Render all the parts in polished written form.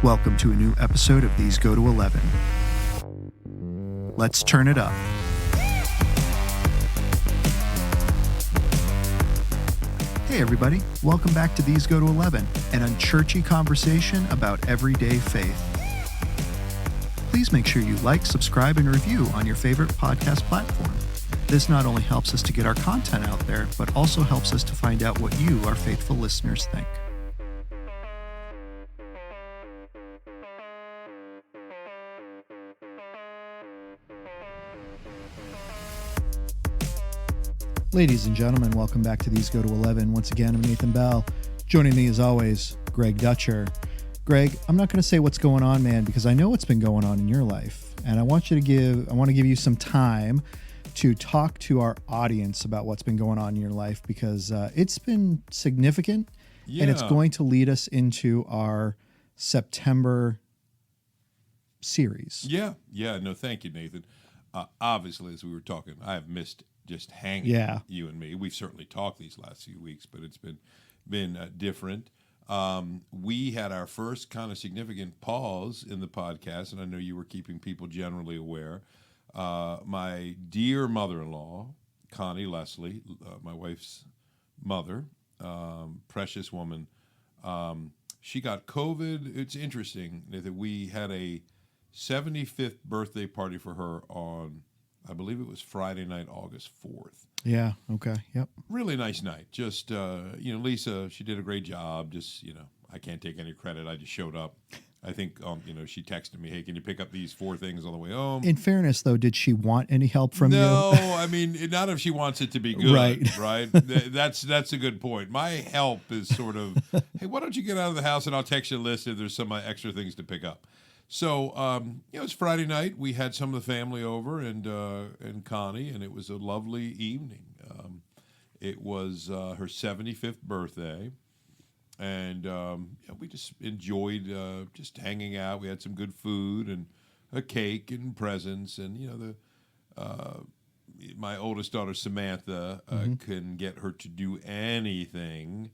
Welcome to a new episode of These Go to 11. Let's turn it up. Hey everybody, welcome back to These Go to 11, an unchurchy conversation about everyday faith. Please make sure you like, subscribe, and review on your favorite podcast platform. This not only helps us to get our content out there, but also helps us to find out what you, our faithful listeners, think. Ladies and gentlemen, welcome back to These Go to 11. Once again, I'm Nathan Bell. Joining me as always, Greg Dutcher. Greg, I'm not going to say what's going on, man, because I know what's been going on in your life. And I want to give you some time to talk to our audience about what's been going on in your life, because it's been significant and it's going to lead us into our September series. No, thank you, Nathan. Obviously, as we were talking, I have missed just hanging you and me. We've certainly talked these last few weeks, but it's been different. We had our first kind of significant pause in the podcast, and I know you were keeping people generally aware. My dear mother-in-law, Connie Leslie, my wife's mother, precious woman, she got COVID. It's interesting that we had a 75th birthday party for her on, I believe it was Friday night, August 4th. Yeah, okay, yep. Really nice night. Just, Lisa, she did a great job. Just, I can't take any credit. I just showed up. I think, she texted me, hey, can you pick up these 4 things on the way home? In fairness, though, did she want any help from you? No, I mean, not if she wants it to be good, right? That's a good point. My help is sort of, hey, why don't you get out of the house and I'll text you a list if there's some extra things to pick up. So, it was Friday night. We had some of the family over and Connie, and it was a lovely evening. It was her 75th birthday, and we just enjoyed just hanging out. We had some good food and a cake and presents, and my oldest daughter Samantha can get her to do anything.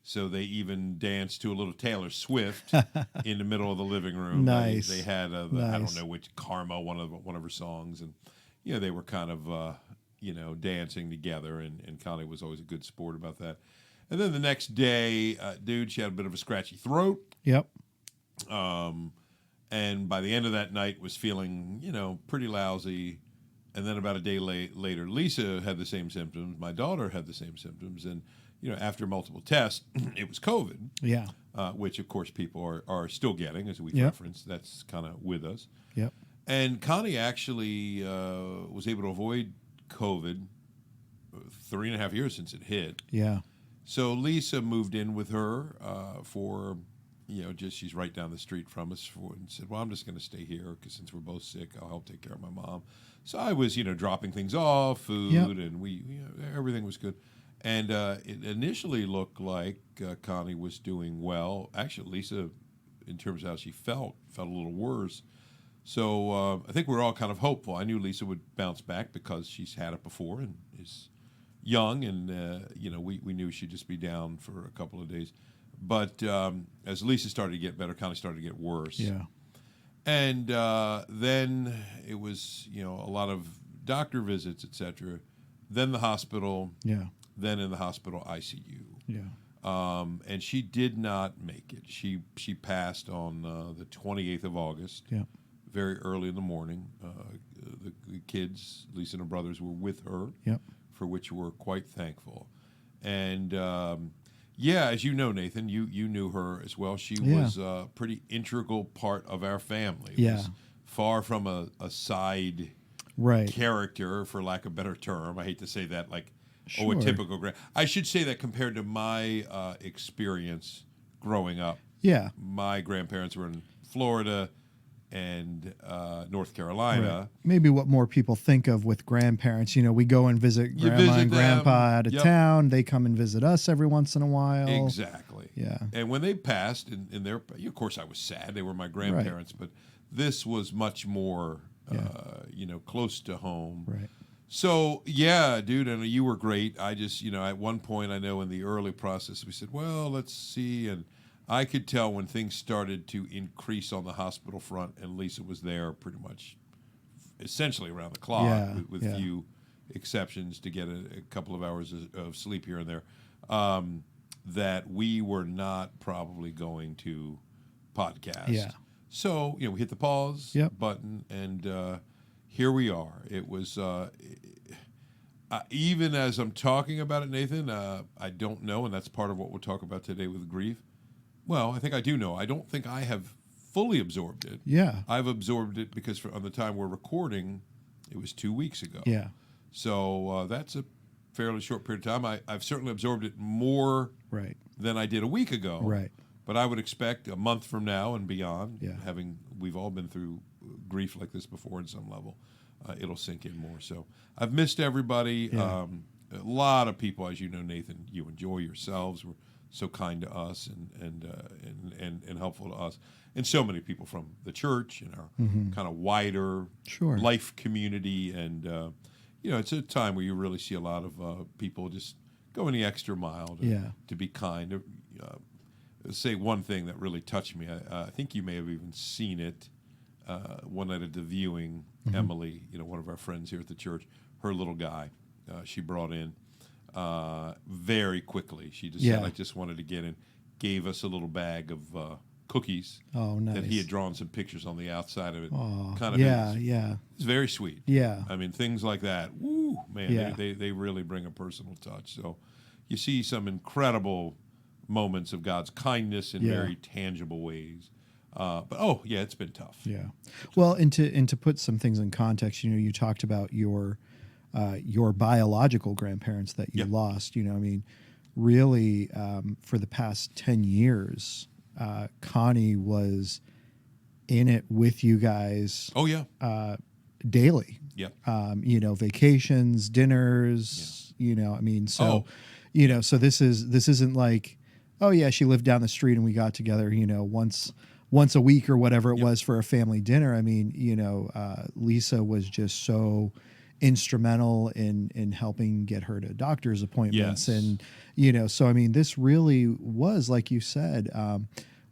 So they even danced to a little Taylor Swift in the middle of the living room. Nice. They had I don't know which Karma, one of her songs, and they were kind of dancing together. And Connie was always a good sport about that. And then the next day, she had a bit of a scratchy throat. Yep. And by the end of that night, was feeling pretty lousy. And then about a day later, Lisa had the same symptoms. My daughter had the same symptoms, and after multiple tests, it was COVID. Yeah. Which, of course, people are still getting, as we referenced. That's kind of with us. Yep. And Connie actually was able to avoid COVID 3.5 years since it hit. Yeah. So Lisa moved in with her for, she's right down the street from us, and said, well, I'm just going to stay here because since we're both sick, I'll help take care of my mom. So I was, dropping things off, food, and everything was good. And it initially looked like Connie was doing well. Actually, Lisa, in terms of how she felt a little worse. So I think we're all kind of hopeful. I knew Lisa would bounce back because she's had it before and is young. And, we knew she'd just be down for a couple of days. But as Lisa started to get better, Connie started to get worse. Yeah. And then it was, a lot of doctor visits, et cetera. Then the hospital. Yeah. Then in the hospital ICU. Yeah. And she did not make it. She passed on the 28th of August. Yeah. Very early in the morning. The kids, Lisa and her brothers, were with her. Yep. For which we're quite thankful. And as you know, Nathan, you knew her as well. She was a pretty integral part of our family. It was far from a side character, for lack of a better term. I hate to say that, like, a typical I should say that compared to my experience growing up. Yeah. My grandparents were in Florida and North Carolina. Right. Maybe what more people think of with grandparents. We go and visit grandma and grandpa out of town. They come and visit us every once in a while. Exactly. Yeah. And when they passed, in their, of course I was sad. They were my grandparents, but this was much more, close to home. Right. So, dude, and you were great. I just, at one point, I know in the early process, we said, well, let's see. And I could tell when things started to increase on the hospital front, and Lisa was there pretty much essentially around the clock with few exceptions to get a couple of hours of sleep here and there, that we were not probably going to podcast. Yeah. So, we hit the pause button, and here we are. It was, even as I'm talking about it, Nathan, I don't know, and that's part of what we'll talk about today with grief. Well, I think I do know. I don't think I have fully absorbed it. Yeah. I've absorbed it because on the time we're recording, it was 2 weeks ago. Yeah. So that's a fairly short period of time. I've certainly absorbed it more than I did a week ago. Right. But I would expect a month from now and beyond, Yeah. we've all been through grief like this before in some level, it'll sink in more. So I've missed everybody. Yeah. A lot of people, as you know, Nathan, you enjoy yourselves. We're so kind to us and helpful to us, and so many people from the church and our kind of wider life community, and it's a time where you really see a lot of people just going the extra mile to be kind. Say one thing that really touched me. I think you may have even seen it one night at the viewing. Emily, one of our friends here at the church, her little guy, she brought in. Very quickly. She just said, I just wanted to get in, gave us a little bag of cookies that he had drawn some pictures on the outside of it. It's very sweet. Yeah. I mean, things like that, woo, man, they really bring a personal touch. So you see some incredible moments of God's kindness in very tangible ways. But it's been tough. Yeah. Well, and to put some things in context, you talked about your biological grandparents that you lost. Really, for the past 10 years, Connie was in it with you guys. Oh yeah. Daily. Yep. Vacations, dinners. So this isn't like, oh yeah, she lived down the street and we got together, once a week or whatever it was for a family dinner. Lisa was just so instrumental in helping get her to doctor's appointments. And, this really was, like you said,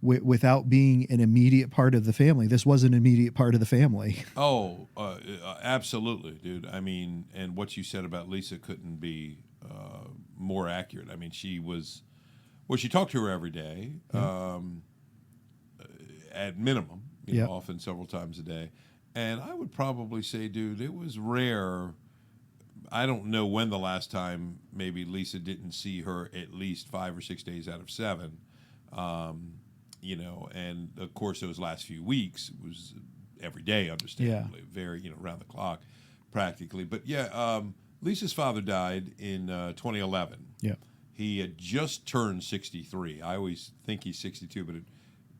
without being an immediate part of the family, this was an immediate part of the family. Oh, absolutely, dude. And what you said about Lisa couldn't be more accurate. She talked to her every day, at minimum, often several times a day. And I would probably say, dude, it was rare. I don't know when the last time maybe Lisa didn't see her at least 5 or 6 days out of 7. And of course those last few weeks was every day, understandably, very, around the clock practically. But Lisa's father died in 2011. Yeah. He had just turned 63. I always think he's 62, but it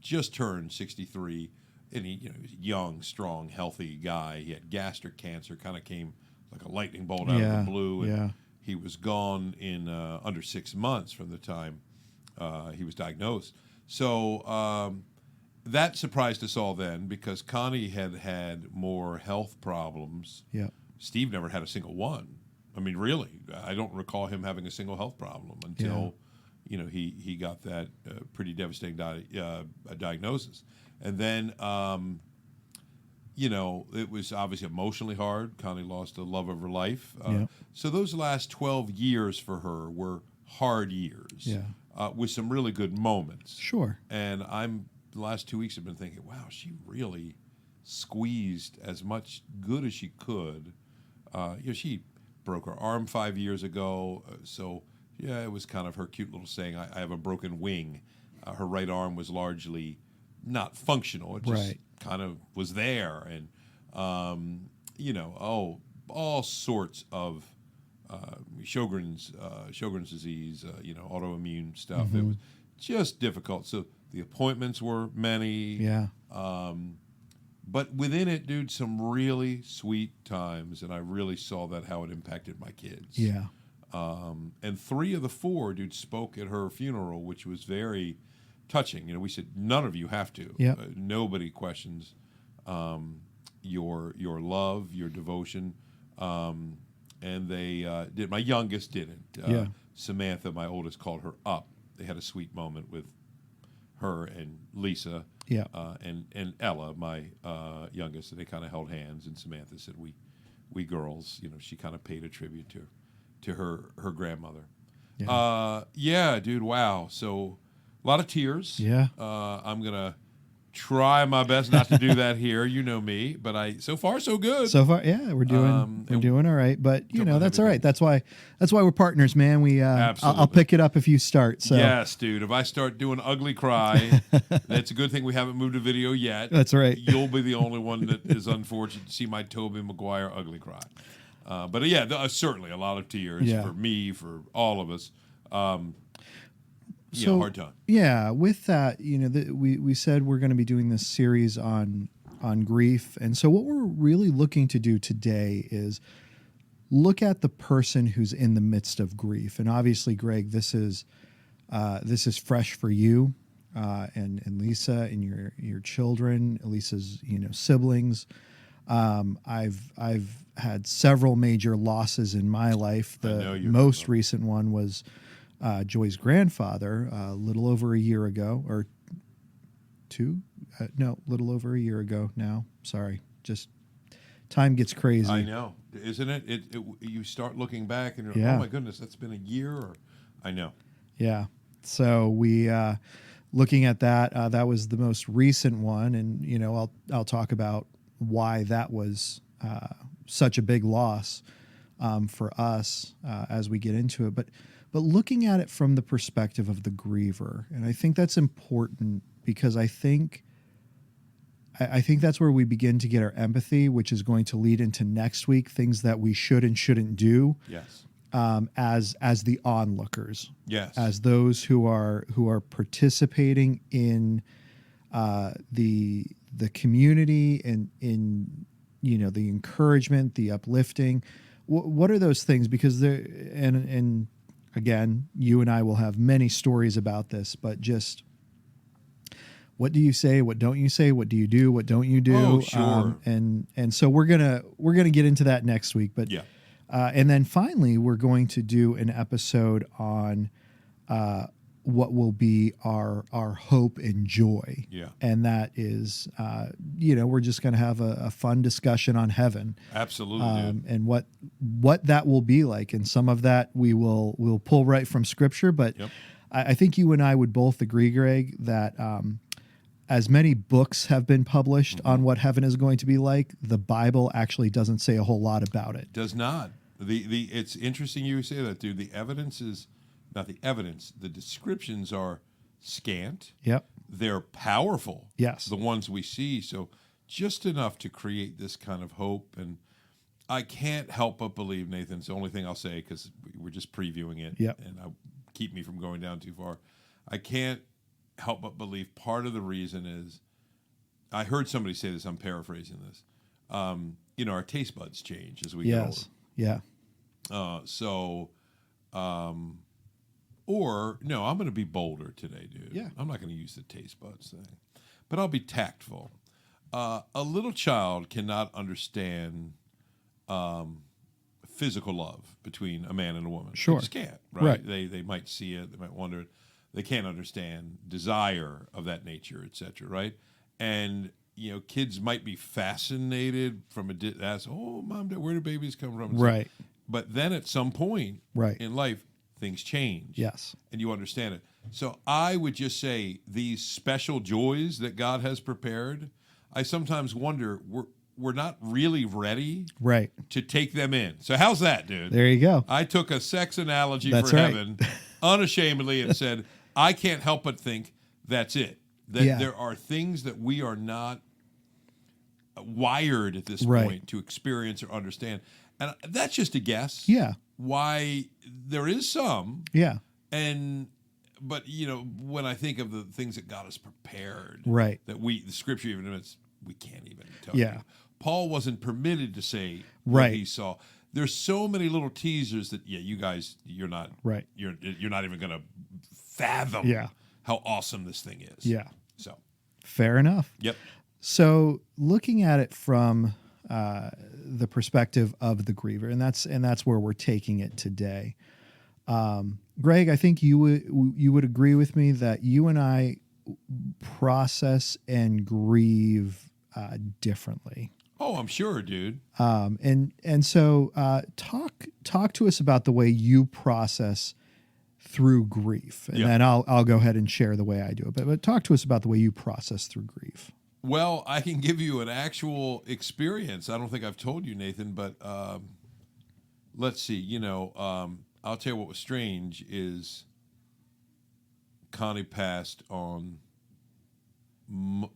just turned 63. And he, was a young, strong, healthy guy. He had gastric cancer, kind of came like a lightning bolt out of the blue. And he was gone in under 6 months from the time he was diagnosed. So that surprised us all then, because Connie had had more health problems. Yeah. Steve never had a single one. Really, I don't recall him having a single health problem until, he got that pretty devastating diagnosis. And then, it was obviously emotionally hard. Connie lost the love of her life. So those last 12 years for her were hard years, with some really good moments. Sure. And the last 2 weeks have been thinking, wow, she really squeezed as much good as she could. She broke her arm 5 years ago. It was kind of her cute little saying, I have a broken wing. Her right arm was largely not functional. It just kind of was there. And, all sorts of Sjogren's disease, autoimmune stuff. It was just difficult. So the appointments were many. Yeah. But within it, dude, some really sweet times. And I really saw that, how it impacted my kids. Yeah. And 3 of the 4, dude, spoke at her funeral, which was very touching. We said, none of you have to. Yeah. Nobody questions your love, your devotion. And they did. My youngest didn't. Samantha, my oldest, called her up. They had a sweet moment with her and Lisa, Yeah. and Ella, my youngest, and they kind of held hands. And Samantha said, "We girls," she kind of paid a tribute to her grandmother. Yeah, dude. Wow. So a lot of tears. Yeah. I'm gonna try my best not to do that here. You know me, but so far so good. So far, yeah, we're doing all right. But that's all right. That's why we're partners, man. I'll pick it up if you start. So yes, dude. If I start doing ugly cry, that's a good thing we haven't moved a video yet. That's right. You'll be the only one that is unfortunate to see my Tobey Maguire ugly cry. But yeah, certainly a lot of tears for me, for all of us. So, hard time. Yeah, with that, we said we're going to be doing this series on grief, and so what we're really looking to do today is look at the person who's in the midst of grief. And obviously, Greg, this is fresh for you, and Lisa and your children, Lisa's siblings. I've had several major losses in my life. The most recent one was Joy's grandfather, a little over a year ago, or little over a year ago now. Sorry, just time gets crazy. I know, isn't it? You start looking back and you're oh my goodness, that's been a year. I know. Yeah. So we looking at that. That was the most recent one, and I'll talk about why that was such a big loss for us as we get into it, but looking at it from the perspective of the griever. And I think that's important because I think that's where we begin to get our empathy, which is going to lead into next week, things that we should and shouldn't do. Yes. As the onlookers. Yes. As those who are participating in the community and in the encouragement, the uplifting. What are those things? Because and again, you and I will have many stories about this, but just what do you say? What don't you say? What do you do? What don't you do? Oh, sure. And so we're gonna get into that next week. But yeah. And then finally, we're going to do an episode on what will be our hope and joy. Yeah. And that is, we're just going to have a fun discussion on heaven. Absolutely. And what that will be like. And some of that we'll pull right from Scripture. But yep. I think you and I would both agree, Greg, that as many books have been published on what heaven is going to be like, the Bible actually doesn't say a whole lot about it. Does not. It's interesting you say that, dude. The evidence is not the evidence. The descriptions are scant. Yep. They're powerful. Yes. The ones we see. So just enough to create this kind of hope. And I can't help but believe, Nathan, it's the only thing I'll say because we're just previewing it. Yep. And keep me from going down too far. I can't help but believe part of the reason is, I heard somebody say this, I'm paraphrasing this, our taste buds change as we get older. Yeah. Or, no, I'm going to be bolder today, dude. Yeah. I'm not going to use the taste buds thing. But I'll be tactful. A little child cannot understand physical love between a man and a woman. Sure. They just can't, right? They might see it. They might wonder it. They can't understand desire of that nature, et cetera, right? And, kids might be fascinated from oh, Mom, Dad, where do babies come from? Right. But then at some point in life, things change. Yes. And you understand it. So I would just say these special joys that God has prepared, I sometimes wonder, we're not really ready to take them in. So how's that, dude? There you go. I took a sex analogy for heaven unashamedly and said, I can't help but think that's it. That there are things that we are not wired at this point to experience or understand. And that's just a guess. Yeah. Why there is some. Yeah. But when I think of the things that God has prepared, that the Scripture even admits we can't even tell you. Paul wasn't permitted to say what he saw. There's so many little teasers that you guys, you're not you're not even going to fathom how awesome this thing is. Yeah. So fair enough. Yep. So looking at it from the perspective of the griever, and that's where we're taking it today. Greg, I think you would agree with me that you and I process and grieve differently. Oh, I'm sure, dude. So talk to us about the way you process through grief, and then I'll go ahead and share the way I do it. But talk to us about the way you process through grief. Well, I can give you an actual experience. I don't think I've told you, Nathan, but let's see. I'll tell you what was strange is Connie passed on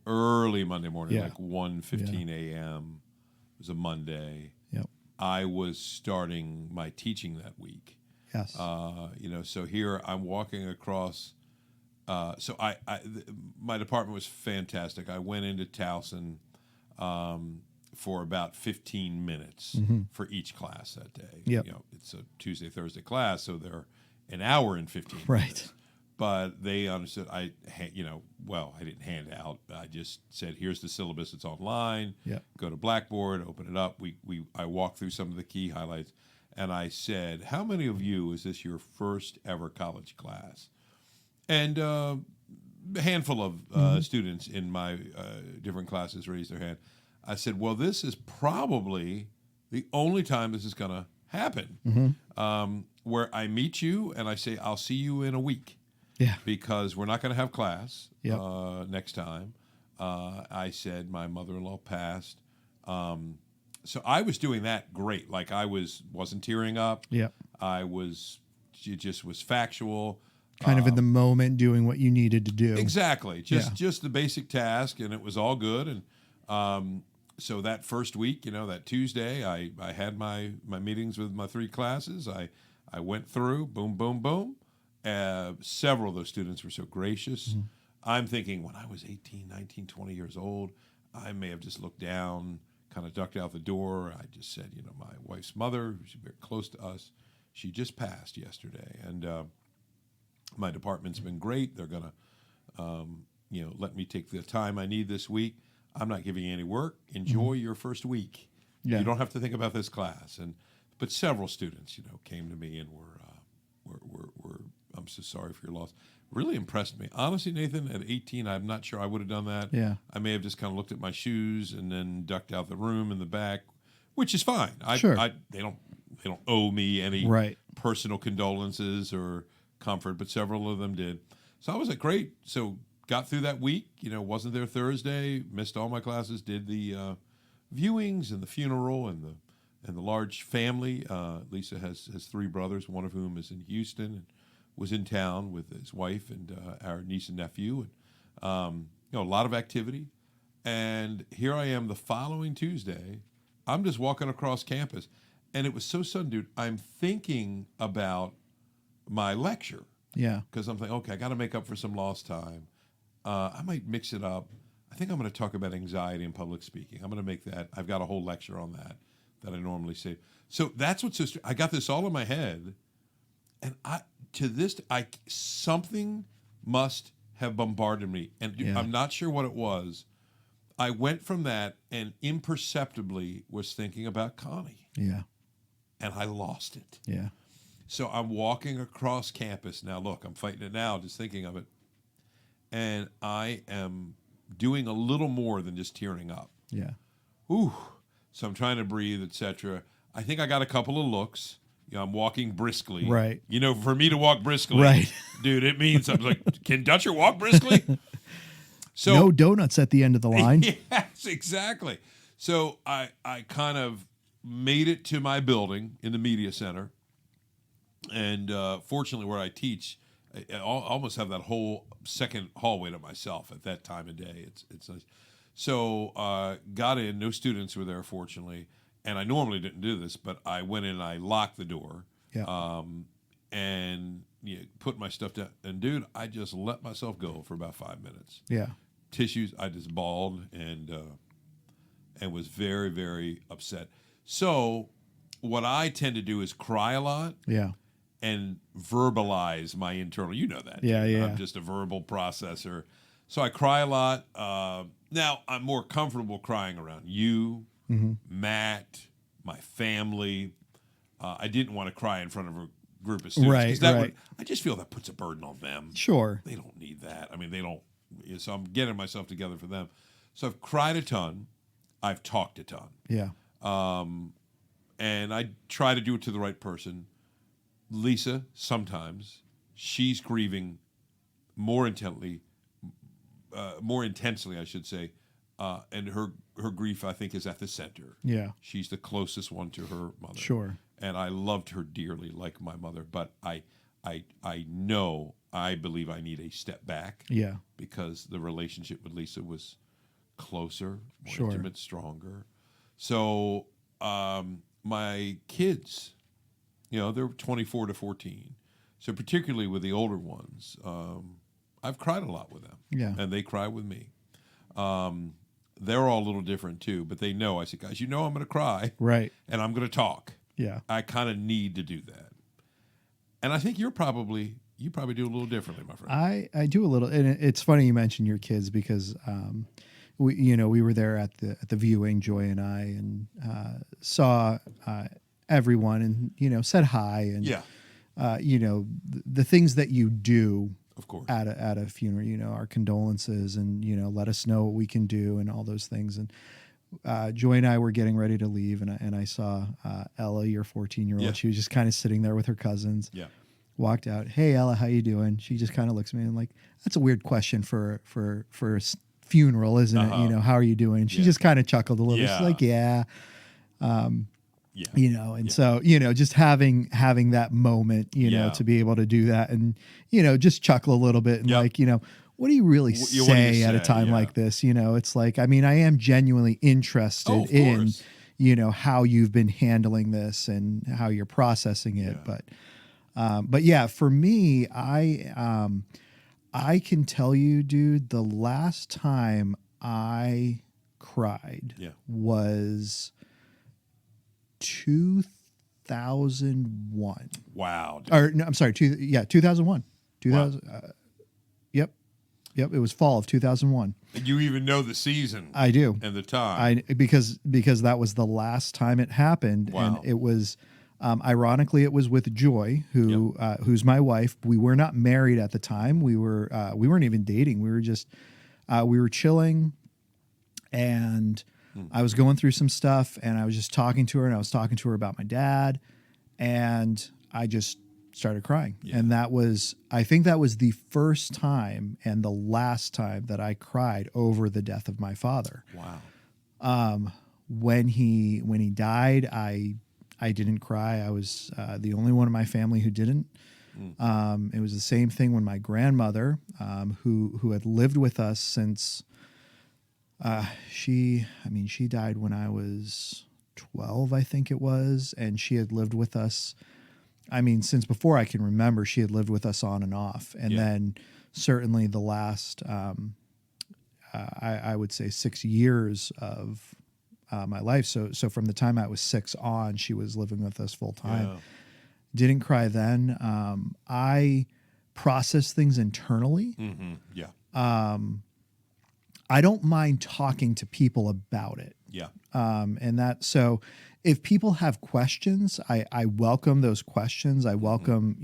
early Monday morning, like 1:15 a.m. It was a Monday. Yep. I was starting my teaching that week. Yes. So here I'm walking across. So my department was fantastic. I went into Towson for about 15 minutes for each class that day. Yep. It's a Tuesday, Thursday class, so they're an hour and 15 minutes. But they understood. I didn't hand out. I just said, "Here's the syllabus. It's online. Yep. Go to Blackboard, open it up." I walked through some of the key highlights, and I said, "How many of you is this your first ever college class?" And a handful of students in my different classes raised their hand. I said, "Well, this is probably the only time this is going to happen, where I meet you and I say, I'll see you in a week." Yeah. Because we're not going to have class next time. I said my mother-in-law passed. So I was doing that great. Like I wasn't tearing up. Yeah. It just was factual. Kind of in the moment doing what you needed to do. Exactly. Just the basic task, and it was all good. And so that first week, that Tuesday, I had my meetings with my 3 classes. I went through, boom, boom, boom. Several of those students were so gracious. I'm thinking when I was 18, 19, 20 years old, I may have just looked down, kind of ducked out the door. I just said, my wife's mother, who's very close to us, she just passed yesterday. And my department's been great. They're going to, let me take the time I need this week. I'm not giving you any work. Enjoy your first week. Yeah. You don't have to think about this class. But several students, came to me and were I'm so sorry for your loss. Really impressed me. Honestly, Nathan, at 18, I'm not sure I would have done that. Yeah. I may have just kind of looked at my shoes and then ducked out the room in the back, which is fine. Sure. They don't owe me any personal condolences or comfort, but several of them did. So I was like, great. So got through that week, wasn't there Thursday, missed all my classes, did the viewings and the funeral and the large family. Lisa has 3 brothers, one of whom is in Houston and was in town with his wife and our niece and nephew. And, a lot of activity. And here I am the following Tuesday. I'm just walking across campus. And it was so sudden, dude. I'm thinking about my lecture. Yeah. Because I'm thinking, okay, I got to make up for some lost time. I might mix it up. I think I'm going to talk about anxiety and public speaking. I'm going to make that. I've got a whole lecture on that I normally say. So that's what's so. I got this all in my head, and something must have bombarded me, and I'm not sure what it was. I went from that and imperceptibly was thinking about Connie. Yeah. And I lost it. Yeah. So I'm walking across campus now. Look, I'm fighting it now, just thinking of it, and I am doing a little more than just tearing up. Yeah. Ooh. So I'm trying to breathe, etc. I think I got a couple of looks. I'm walking briskly. Right. For me to walk briskly, dude, it means I'm like, can Dutcher walk briskly? So no donuts at the end of the line. Yes, exactly. So I kind of made it to my building in the media center, and fortunately, where I teach, I almost have that whole second hallway to myself at that time of day. It's nice. So got in. No students were there, fortunately. And I normally didn't do this, but I went in and I locked the door. Yeah. And put my stuff down. And, dude, I just let myself go for about 5 minutes. Yeah. Tissues, I just bawled and was very, very upset. So what I tend to do is cry a lot. Yeah. And verbalize my internal. You know that. Yeah, yeah. I'm just a verbal processor. So I cry a lot. Now I'm more comfortable crying around you, Matt, my family. I didn't want to cry in front of a group of students. Right. I just feel that puts a burden on them. Sure. They don't need that. I mean, they don't, So I'm getting myself together for them. So I've cried a ton. I've talked a ton. Yeah. And I try to do it to the right person. Lisa, sometimes she's grieving more intensely, I should say, and her grief, I think, is at the center. Yeah. She's the closest one to her mother. Sure. And I loved her dearly, like my mother. But I know, I believe I need a step back. Yeah. Because the relationship with Lisa was closer, more Sure. intimate, stronger. So my kids, they're 24 to 14. So particularly with the older ones, I've cried a lot with them. Yeah. And they cry with me. They're all a little different too, but they know. I said, guys, I'm going to cry. Right. And I'm going to talk. Yeah. I kind of need to do that. And I think you probably do a little differently, my friend. I do a little, and it's funny you mentioned your kids because we were there at the viewing, Joy and I, and saw everyone, and said hi, and yeah, the things that you do, of course, at a funeral, our condolences, and let us know what we can do, and all those things. And Joy and I were getting ready to leave, and I saw Ella, your 14-year-old. Yeah. She was just kind of sitting there with her cousins. Yeah. Walked out. Hey, Ella, how you doing? She just kind of looks at me and like, that's a weird question for a funeral, isn't it? How are you doing? And she just kind of chuckled a little bit. She's like, yeah. And so, just having that moment, to be able to do that and, just chuckle a little bit and like, what do you really say at a time like this? It's like, I mean, I am genuinely interested in, how you've been handling this and how you're processing it. But yeah, for me, I can tell you, dude, the last time I cried was 2001. Wow. Dude. Or no, I'm sorry, 2001. 2000. Wow. Yep. It was fall of 2001. And you even know the season. I do. And the time. Because that was the last time it happened. Wow. And it was, ironically, it was with Joy, who's my wife. We were not married at the time. We weren't even dating. We were just, we were chilling, and I was going through some stuff, and I was just talking to her, and I was talking to her about my dad, and I just started crying. Yeah. And I think that was the first time and the last time that I cried over the death of my father. Wow. When he died, I didn't cry. I was the only one in my family who didn't. It was the same thing when my grandmother, who had lived with us since she died when I was 12, I think it was, and she had lived with us. I mean, since before I can remember, she had lived with us on and off, and then certainly the last, I would say 6 years of my life. So from the time I was 6 on, she was living with us full time. Yeah. Didn't cry then. I process things internally. Mm-hmm. Yeah. I don't mind talking to people about it. Yeah. So if people have questions, I welcome those questions. I welcome,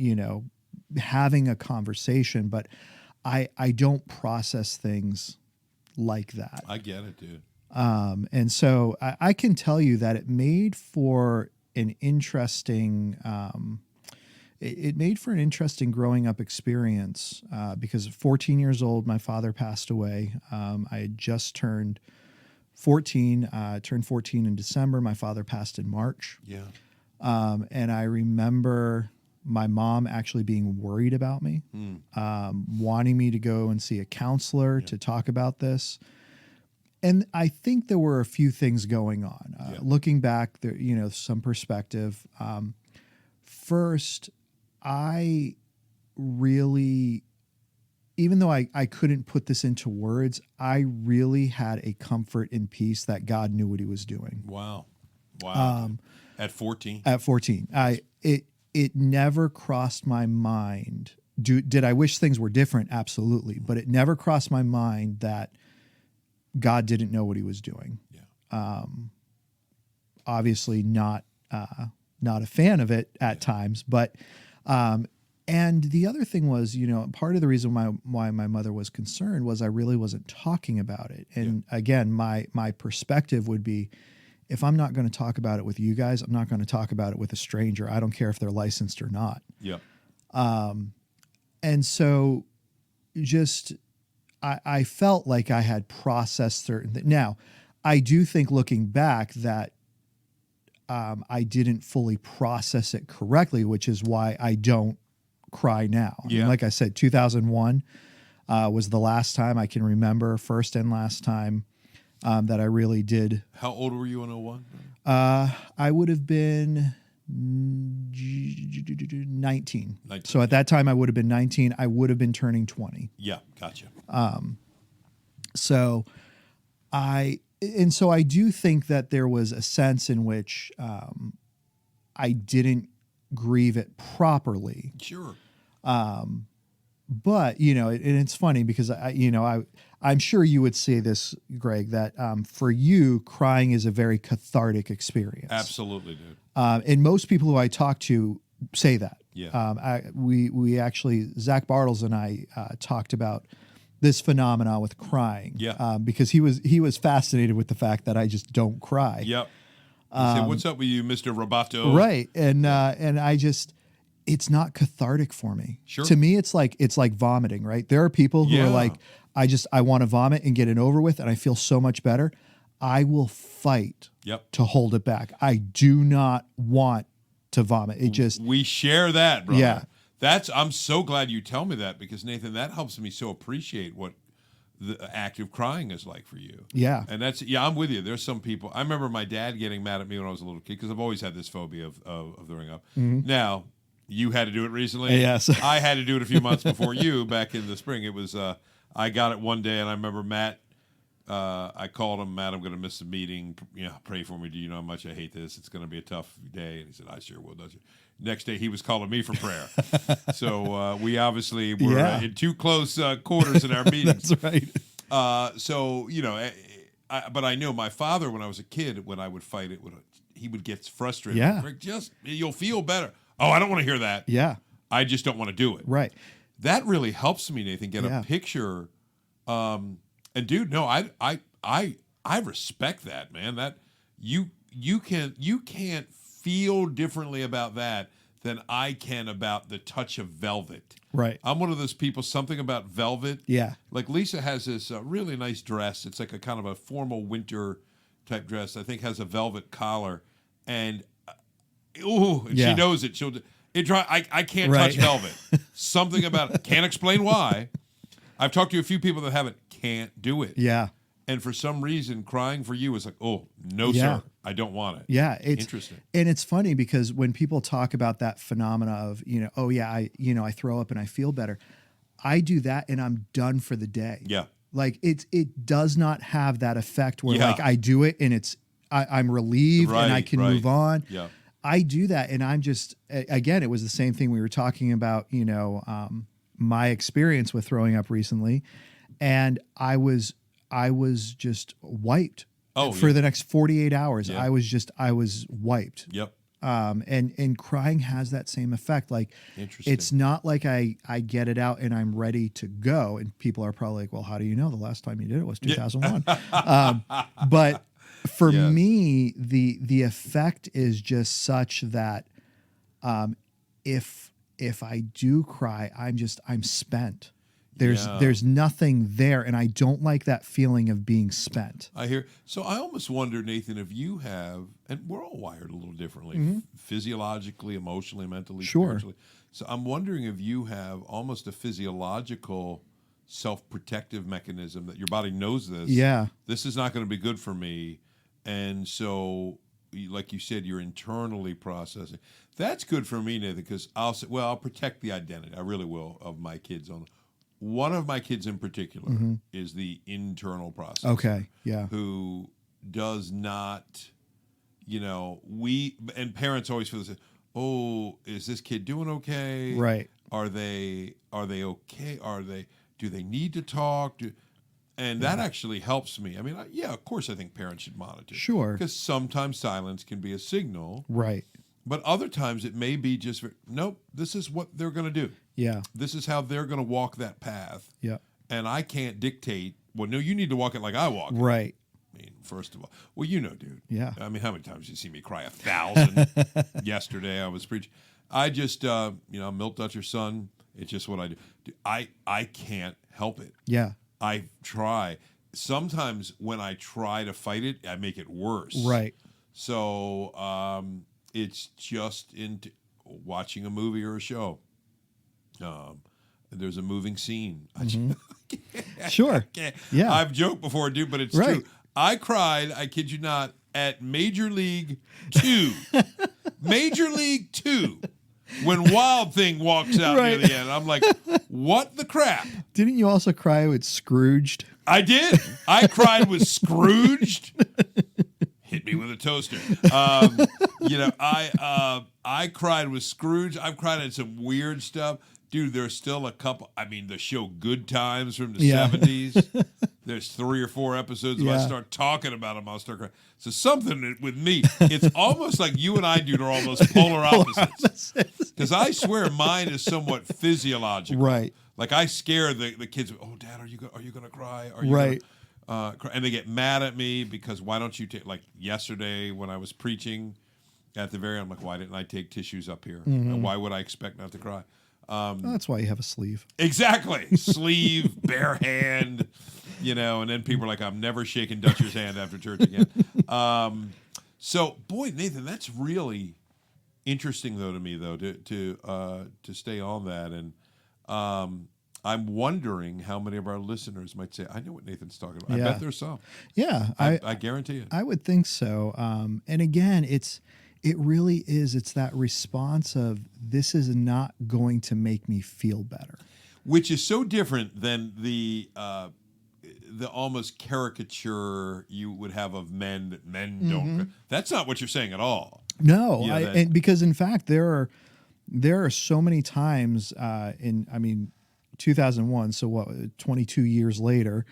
having a conversation, but I don't process things like that. I get it, dude. And so I can tell you that it made for an interesting, growing up experience, because at 14 years old, my father passed away. I had just turned 14, turned 14 in December. My father passed in March. Yeah. And I remember my mom actually being worried about me, wanting me to go and see a counselor to talk about this. And I think there were a few things going on. Looking back, there, some perspective. First, I really, even though I couldn't put this into words, I really had a comfort and peace that God knew what he was doing. Wow. At 14? At 14. It never crossed my mind. Did I wish things were different? Absolutely. But it never crossed my mind that God didn't know what he was doing. Yeah. Obviously not a fan of it at times, but And the other thing was, part of the reason why my mother was concerned was I really wasn't talking about it. And again, my perspective would be, if I'm not going to talk about it with you guys, I'm not going to talk about it with a stranger. I don't care if they're licensed or not. Yeah. And so just, I felt like I had processed certain things. Now, I do think looking back that I didn't fully process it correctly, which is why I don't cry now. I mean, like I said, 2001 was the last time I can remember, first and last time that I really did. How old were you in 01? I would have been 19. So at that time I would have been 19. I would have been turning 20. Yeah, gotcha. So I do think that there was a sense in which I didn't grieve it properly. Sure. But and it's funny because I'm sure you would say this, Greg, that for you, crying is a very cathartic experience. Absolutely, dude. And most people who I talk to say that. Yeah. We actually, Zach Bartles and I talked about this phenomenon with crying. Yeah. Because he was fascinated with the fact that I just don't cry. Yep. He said, "What's up with you, Mr. Roboto?" Right. And I just, it's not cathartic for me. Sure. To me, it's like vomiting, right? There are people who are like, I want to vomit and get it over with, and I feel so much better. I will fight to hold it back. I do not want to vomit. We share that, brother. Yeah. I'm so glad you tell me that, because Nathan, that helps me so appreciate what the act of crying is like for you. Yeah. And I'm with you. There's some people, I remember my dad getting mad at me when I was a little kid, because I've always had this phobia of throwing up. Mm-hmm. Now, you had to do it recently. Yes. I had to do it a few months before you, back in the spring. It was, I got it one day, and I remember Matt, I called him, "Matt, I'm going to miss the meeting. Pray for me. Do you know how much I hate this? It's going to be a tough day." And he said, "I sure will, does it?" Next day, he was calling me for prayer. So we obviously were in too close quarters in our meetings. That's right. But I know my father, when I was a kid, when I would fight it, he would get frustrated. Yeah. You'll feel better. Oh, I don't want to hear that. Yeah. I just don't want to do it. Right. That really helps me, Nathan, get a picture. And dude, no, I respect that, man. That you can't feel differently about that than I can about the touch of velvet. Right. I'm one of those people, something about velvet. Yeah. Like Lisa has this really nice dress. It's like a kind of a formal winter type dress. I think has a velvet collar, and she knows it. I can't touch velvet. Something about it. Can't explain why. I've talked to a few people that haven't. Can't do it. Yeah. And for some reason, crying for you is like, oh, no, sir, I don't want it. Yeah. It's interesting. And it's funny because when people talk about that phenomena of, I throw up and I feel better. I do that and I'm done for the day. Yeah. Like it does not have that effect where like I do it and I'm relieved and I can move on. Yeah. I do that and I'm just, again, it was the same thing we were talking about, my experience with throwing up recently. And I was just wiped for the next 48 hours. Yeah. I was wiped. Yep. And crying has that same effect. Like, it's not like I get it out and I'm ready to go. And people are probably like, well, how do you know? The last time you did it was 2001. But for me, the effect is just such that if I do cry, I'm spent. There's nothing there, and I don't like that feeling of being spent. I hear. So I almost wonder, Nathan, if you have, and we're all wired a little differently, physiologically, emotionally, mentally, spiritually. So I'm wondering if you have almost a physiological self-protective mechanism that your body knows this. Yeah. This is not going to be good for me. And so, like you said, you're internally processing. That's good for me, Nathan, because I'll protect the identity. I really will, of my kids. One of my kids in particular is the internal processor. Okay, yeah. Who does not, and parents always feel this, oh, is this kid doing okay? Right. Are they okay? Do they need to talk? And that actually helps me. I mean, of course I think parents should monitor. Sure. Because sometimes silence can be a signal. Right. But other times it may be just, nope, this is what they're going to do. Yeah. This is how they're going to walk that path. Yeah. And I can't dictate, well, no, you need to walk it like I walk it. Right. I mean, first of all, well, you know, dude. Yeah. I mean, how many times did you see me cry? 1,000. Yesterday I was preaching. I just, Milt Dutcher's son. It's just what I do. Dude, I can't help it. Yeah. I try. Sometimes when I try to fight it, I make it worse. Right. So it's just into watching a movie or a show. There's a moving scene. Sure. Yeah. I've joked before, dude, but it's true. I cried, I kid you not, at Major League 2. Major League 2. When Wild Thing walks out near the end. I'm like, what the crap? Didn't you also cry with Scrooged? I did. I cried with Scrooged. Hit me with a toaster. I cried with Scrooge. I've cried at some weird stuff. Dude, there's still a couple. I mean, the show Good Times from the 70s. There's 3 or 4 episodes. If I start talking about them, I'll start crying. So something with me, it's almost like you and I, dude, are almost polar opposites. Because I swear mine is somewhat physiological. Right. Like I scare the kids. Oh, Dad, are you going to cry? Are you gonna, cry? And they get mad at me because why don't you take, like yesterday when I was preaching at the very end, I'm like, why didn't I take tissues up here? And why would I expect not to cry? That's why you have a sleeve. Exactly. Sleeve, bare hand, and then people are like, I'm never shaking Dutcher's hand after church again. So, boy, Nathan, that's really interesting, though, to me, though, to stay on that. And I'm wondering how many of our listeners might say, I know what Nathan's talking about. Yeah. I bet there's some. Yeah. I guarantee it. I would think so. And again, it really is. It's that response of this is not going to make me feel better, which is so different than the almost caricature you would have of men that men don't. That's not what you're saying at all. No, and because in fact there are so many times in 2001. So what? 22 years later,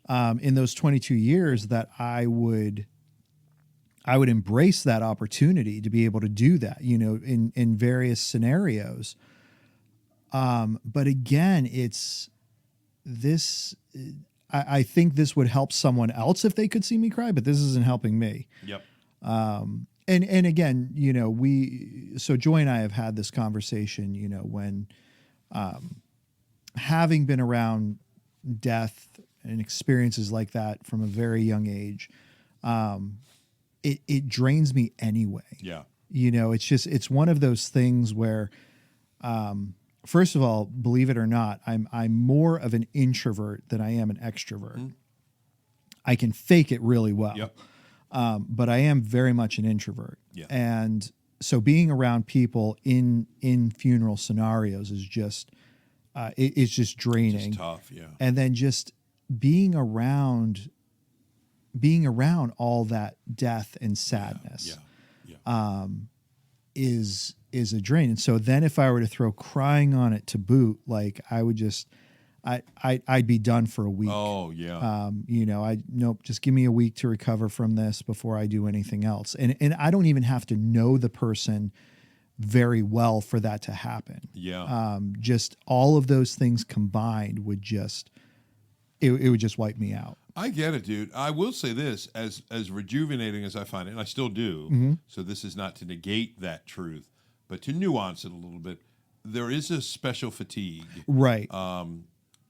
in those 22 years that I would embrace that opportunity to be able to do that, in various scenarios. But again, it's this, I think this would help someone else if they could see me cry, but this isn't helping me. Yep. And again, so Joy and I have had this conversation, when, having been around death and experiences like that from a very young age, it drains me anyway. Yeah. It's one of those things where, first of all, believe it or not, I'm more of an introvert than I am an extrovert. I can fake it really well. Yep. But I am very much an introvert. Yeah. And so being around people in funeral scenarios is just, it's just draining. Just tough. Yeah. And then just being around all that death and sadness is a drain. And so then if I were to throw crying on it to boot, like I would just, I'd be done for a week. Oh yeah. Just give me a week to recover from this before I do anything else. And I don't even have to know the person very well for that to happen. Yeah. Just all of those things combined would just, it would just wipe me out. I get it, dude. I will say this, as rejuvenating as I find it, and I still do, so this is not to negate that truth, but to nuance it a little bit, there is a special fatigue. Right.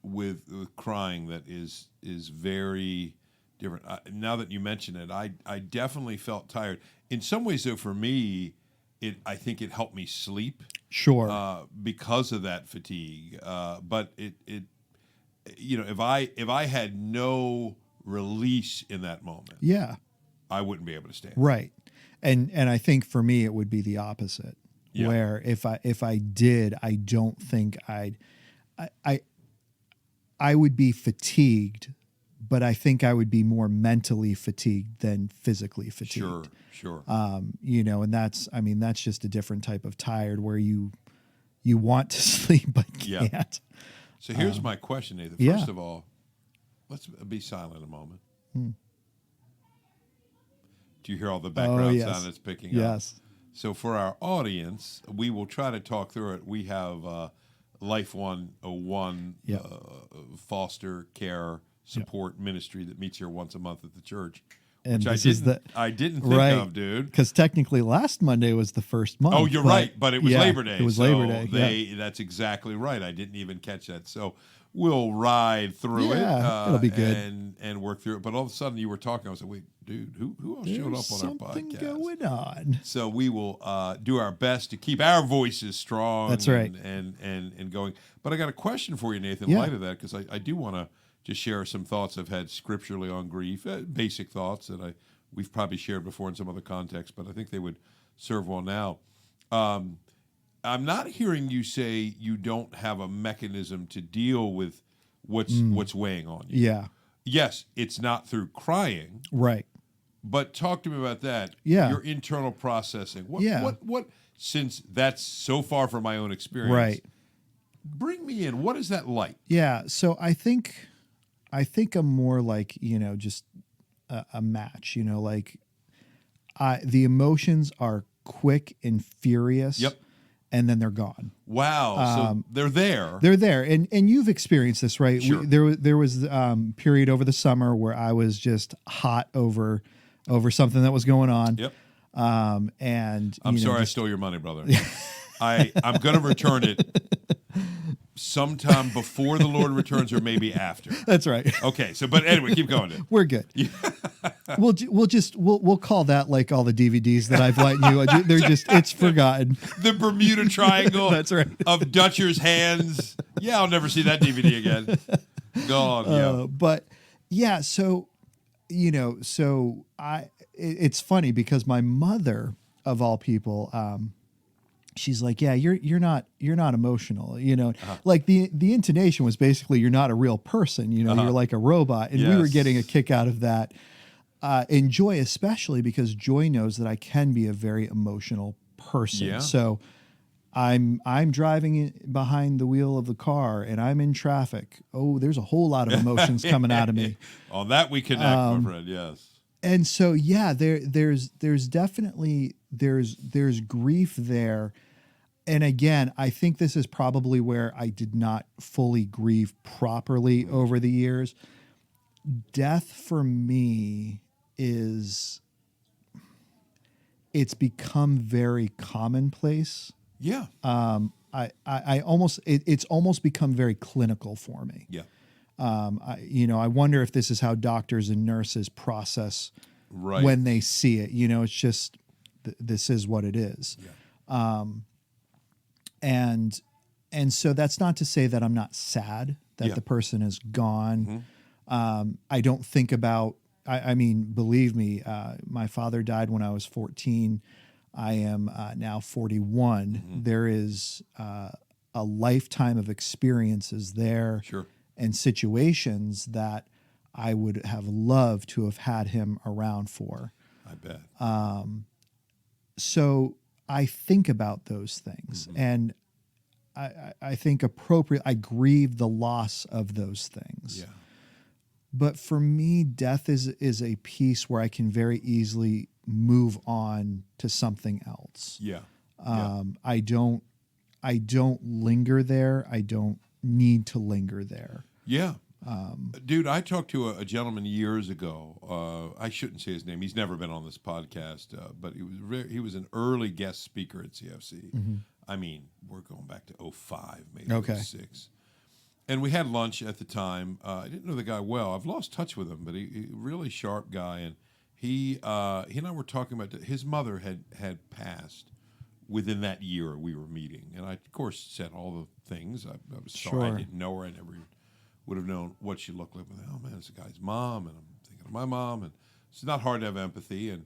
With crying that is very different. Now that you mention it, I definitely felt tired. In some ways, though, for me, I think it helped me sleep. Sure. Because of that fatigue. But it if I had no release in that moment, I wouldn't be able to stand. Right. And I think for me it would be the opposite. Yeah. Where if I did, I don't think I would be fatigued, but I think I would be more mentally fatigued than physically fatigued. Sure. And that's just a different type of tired where you want to sleep but can't. Yeah. So here's my question, Nathan. First of all, let's be silent a moment. Do you hear all the background sound it's picking up? Yes. So for our audience, we will try to talk through it. We have Life 101 Yep. foster care support ministry that meets here once a month at the church. And Which this I didn't think right, of, dude. Because technically last Monday was the first month. Oh, you're right, but it was Labor Day. It was so Labor Day. That's exactly right. I didn't even catch that. So we'll ride through it. It'll be good. And work through it. But all of a sudden you were talking. I was like, wait, dude, who else showed up on our something podcast? going on. So we will do our best to keep our voices strong. That's right. And going. But I got a question for you, Nathan, in Yeah. light of that, because I do want to just share some thoughts I've had scripturally on grief, basic thoughts that we've probably shared before in some other context, but I think they would serve well now. I'm not hearing you say you don't have a mechanism to deal with what's weighing on you. Yeah. Yes, it's not through crying. Right. But talk to me about that. Yeah. Your internal processing. Yeah. What since that's so far from my own experience. Right. Bring me in. What is that like? Yeah. So I think I'm more like, just a match, like the emotions are quick and furious. Yep. And then they're gone. Wow. So they're there. They're there. And you've experienced this, right? Sure. There was period over the summer where I was just hot over something that was going on. Yep. And I'm sorry I stole your money, brother. I'm going to return it sometime before the Lord returns, or maybe after. That's right. Okay. So, but anyway, keep going. Dude. We're good. We'll call that like all the DVDs that I've let you. They're just it's forgotten. The Bermuda Triangle. That's right. Of Dutcher's hands. Yeah, I'll never see that DVD again. Gone. Yeah. But yeah, so it's funny because my mother, of all people, she's like, yeah, you're not emotional, like the intonation was basically, you're not a real person, you're like a robot. And we were getting a kick out of that. And Joy, especially because Joy knows that I can be a very emotional person. Yeah. So I'm driving behind the wheel of the car and I'm in traffic. Oh, there's a whole lot of emotions coming out of me. On that we connect, my friend. Yes. And so, yeah, there's definitely there's grief there. And again, I think this is probably where I did not fully grieve properly over the years. Death for me it's become very commonplace. Yeah. I almost it's almost become very clinical for me. Yeah. I wonder if this is how doctors and nurses process Right. when they see it. It's just this is what it is. Yeah. And so that's not to say that I'm not sad that the person is gone. I don't think about. I mean, believe me, my father died when I was 14. I am now 41. There is a lifetime of experiences there. Sure. And situations that I would have loved to have had him around for. I bet. So I think about those things, and I think appropriate. I grieve the loss of those things. Yeah. But for me, death is a piece where I can very easily move on to something else. Yeah. I don't linger there. I don't need to linger there. Yeah. Dude, I talked to a gentleman years ago. I shouldn't say his name. He's never been on this podcast, but he was an early guest speaker at CFC. I mean, we're going back to 2005, maybe 06. And we had lunch at the time. I didn't know the guy well. I've lost touch with him, but he really sharp guy. And he and I were talking about his mother had passed within that year we were meeting. And I, of course, said all the things. I was sorry I didn't know her. I never would have known what she looked like. But, oh, man, it's a guy's mom. And I'm thinking of my mom. And it's not hard to have empathy. And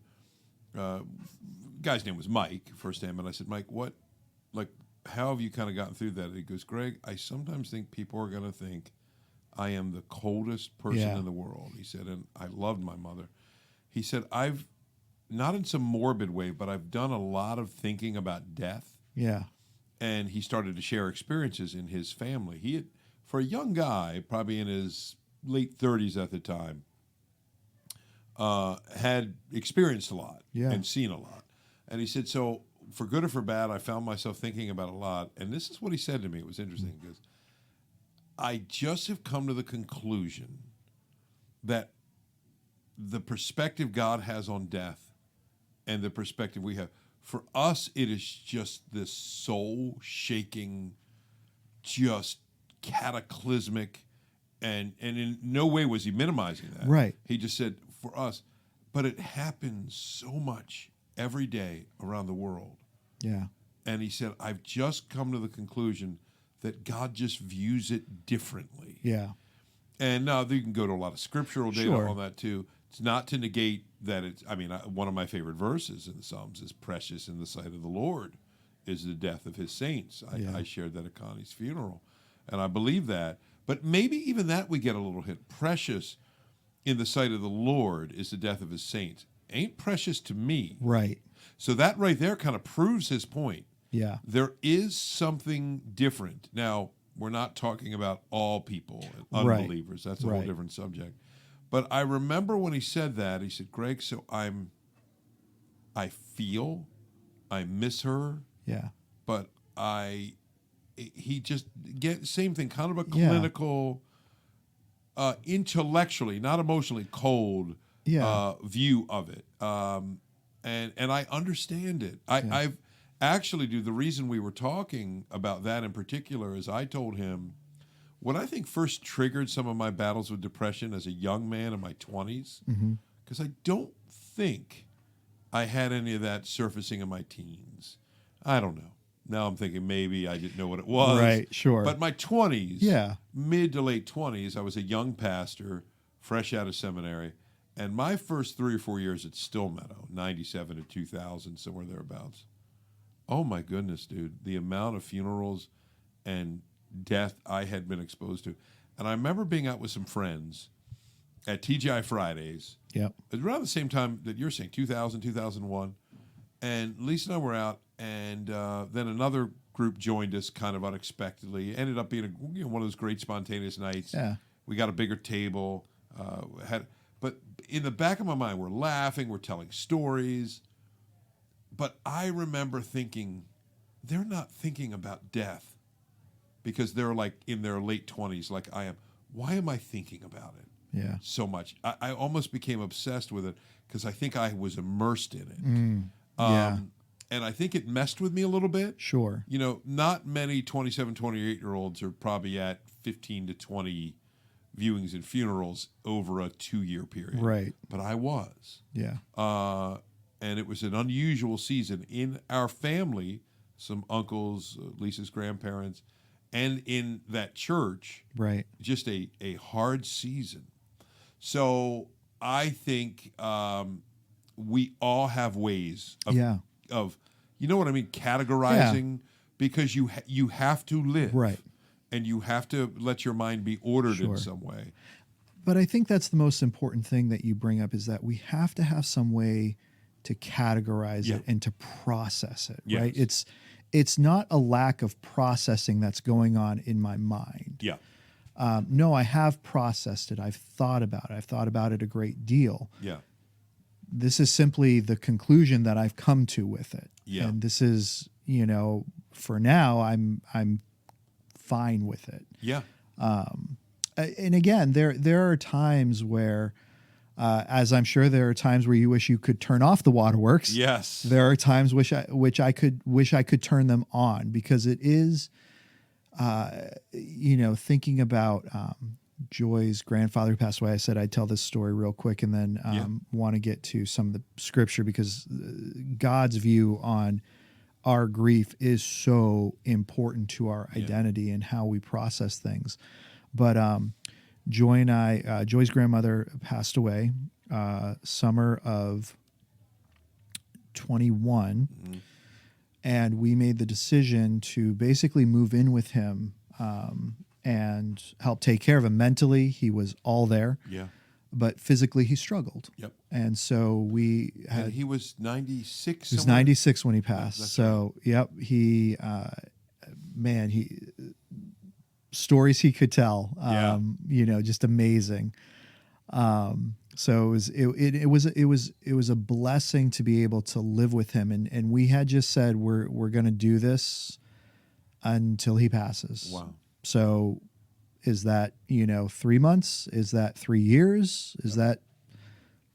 guy's name was Mike, first name. And I said, Mike, how have you kind of gotten through that? And he goes, Greg, I sometimes think people are going to think I am the coldest person in the world. He said, and I loved my mother. He said, I've, not in some morbid way, but I've done a lot of thinking about death. Yeah. And he started to share experiences in his family. He had, for a young guy, probably in his late 30s at the time, had experienced a lot and seen a lot. And he said, so for good or for bad, I found myself thinking about it a lot. And this is what he said to me. It was interesting because I just have come to the conclusion that the perspective God has on death and the perspective we have, for us, it is just this soul-shaking, just cataclysmic, and in no way was he minimizing that. Right. He just said, for us, but it happens so much every day around the world. Yeah. And he said, I've just come to the conclusion that God just views it differently. Yeah. And now you can go to a lot of scriptural data Sure. on that too. It's not to negate that it's, I mean, one of my favorite verses in the Psalms is precious in the sight of the Lord is the death of his saints. I shared that at Connie's funeral. And I believe that. But maybe even that we get a little hint. Precious in the sight of the Lord is the death of his saints. Ain't precious to me. Right. So that right there kind of proves his point. Yeah. There is something different. Now, we're not talking about all people and unbelievers. Right. That's a whole different subject. But I remember when he said that, he said, Greg, so I feel, I miss her. Yeah. But he just, same thing, kind of a clinical, intellectually, not emotionally, cold view of it. And I understand it. I've actually, the reason we were talking about that in particular is I told him what I think first triggered some of my battles with depression as a young man in my 20s, because I don't think I had any of that surfacing in my teens. I don't know. Now I'm thinking maybe I didn't know what it was. Right, sure. But my 20s, mid to late 20s, I was a young pastor, fresh out of seminary. And my first 3 or 4 years at Stillmeadow, 97 to 2000, somewhere thereabouts. Oh my goodness, dude. The amount of funerals and death I had been exposed to. And I remember being out with some friends at TGI Fridays. Yep. It was around the same time that you're saying, 2000, 2001. And Lisa and I were out, and then another group joined us kind of unexpectedly. It ended up being one of those great spontaneous nights. Yeah. We got a bigger table. But in the back of my mind, we're laughing, we're telling stories. But I remember thinking, they're not thinking about death because they're like in their late 20s like I am. Why am I thinking about it so much? I almost became obsessed with it because I think I was immersed in it. And I think it messed with me a little bit. Sure. You know, not many 27, 28-year-olds are probably at 15 to 20 viewings and funerals over a 2-year period. Right. But I was. Yeah. And it was an unusual season in our family, some uncles, Lisa's grandparents, and in that church. Right. Just a hard season. So I think we all have ways of you know what I mean, categorizing because you have to live. Right. And you have to let your mind be ordered in some way. But I think that's the most important thing that you bring up is that we have to have some way to categorize it and to process it, right? It's not a lack of processing that's going on in my mind. Yeah. No, I have processed it. I've thought about it. I've thought about it a great deal. Yeah. This is simply the conclusion that I've come to with it. Yeah. And this is, for now, I'm fine with it. Yeah. And again, there are times where, as I'm sure there are times where you wish you could turn off the waterworks. Yes. There are times wish I could turn them on because it is, thinking about Joy's grandfather who passed away. I said I'd tell this story real quick and then want to get to some of the scripture because God's view on our grief is so important to our identity and how we process things. But Joy and I, Joy's grandmother passed away summer of 21, and we made the decision to basically move in with him and help take care of him. Mentally, he was all there. Yeah. But physically, he struggled. Yep. And so we had... And he was 96? He was 96 when he passed. That's so, right. He... stories he could tell, just amazing. So it was a blessing to be able to live with him, and we had just said we're going to do this until he passes. Wow. So is that 3 months? Is that 3 years? Is that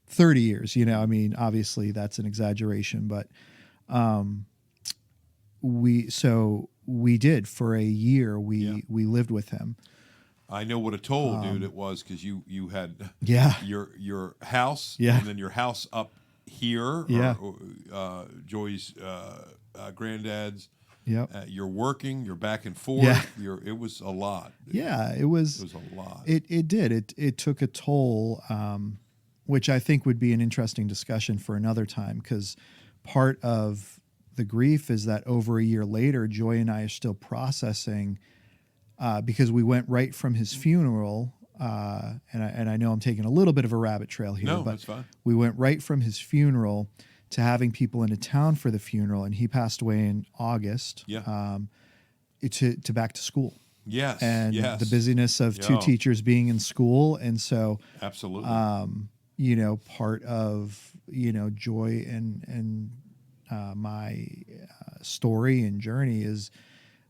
30 years? I mean, obviously that's an exaggeration, but we did for a year. We lived with him. I know what a toll, dude, it was, because you had your house and then your house up here, or Joy's granddad's. Yep. You're working. You're back and forth. Yeah. It was a lot. Yeah, it was a lot. It did. It took a toll, which I think would be an interesting discussion for another time, because part of the grief is that over a year later, Joy and I are still processing. Because we went right from his funeral, and I know I'm taking a little bit of a rabbit trail here, no, but that's fine. We went right from his funeral to having people into town for the funeral, and he passed away in August. Yeah. To back to school. Yes. And the busyness of two teachers being in school, and so absolutely. Part of Joy and my story and journey is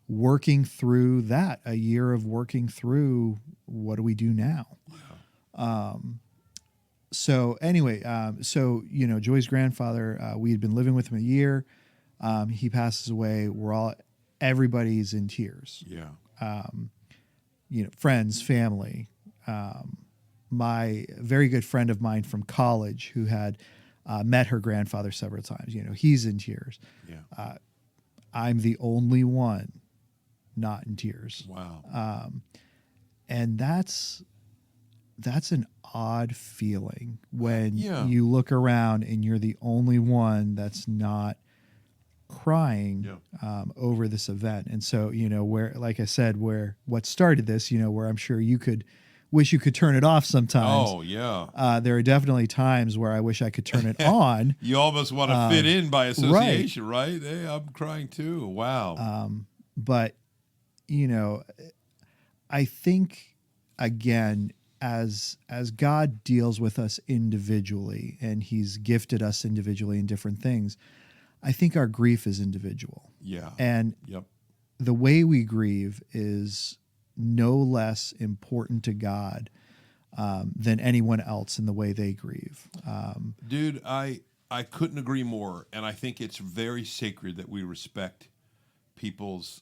working through that, a year of working through what do we do now. So anyway, Joy's grandfather, we had been living with him a year. He passes away. Everybody's in tears. Yeah. Friends, family. My very good friend of mine from college who had met her grandfather several times, he's in tears. Yeah. I'm the only one not in tears. Wow. And that's an odd feeling when Yeah. you look around and you're the only one that's not crying over this event. And so, where, like I said, what started this, where I'm sure you could wish you could turn it off sometimes. Oh, yeah. There are definitely times where I wish I could turn it on. You almost want to fit in by association, right? Hey, I'm crying too. Wow. But, I think, again, as God deals with us individually, and he's gifted us individually in different things, I think our grief is individual. Yeah. And the way we grieve is no less important to God than anyone else in the way they grieve. Dude, I couldn't agree more. And I think it's very sacred that we respect people's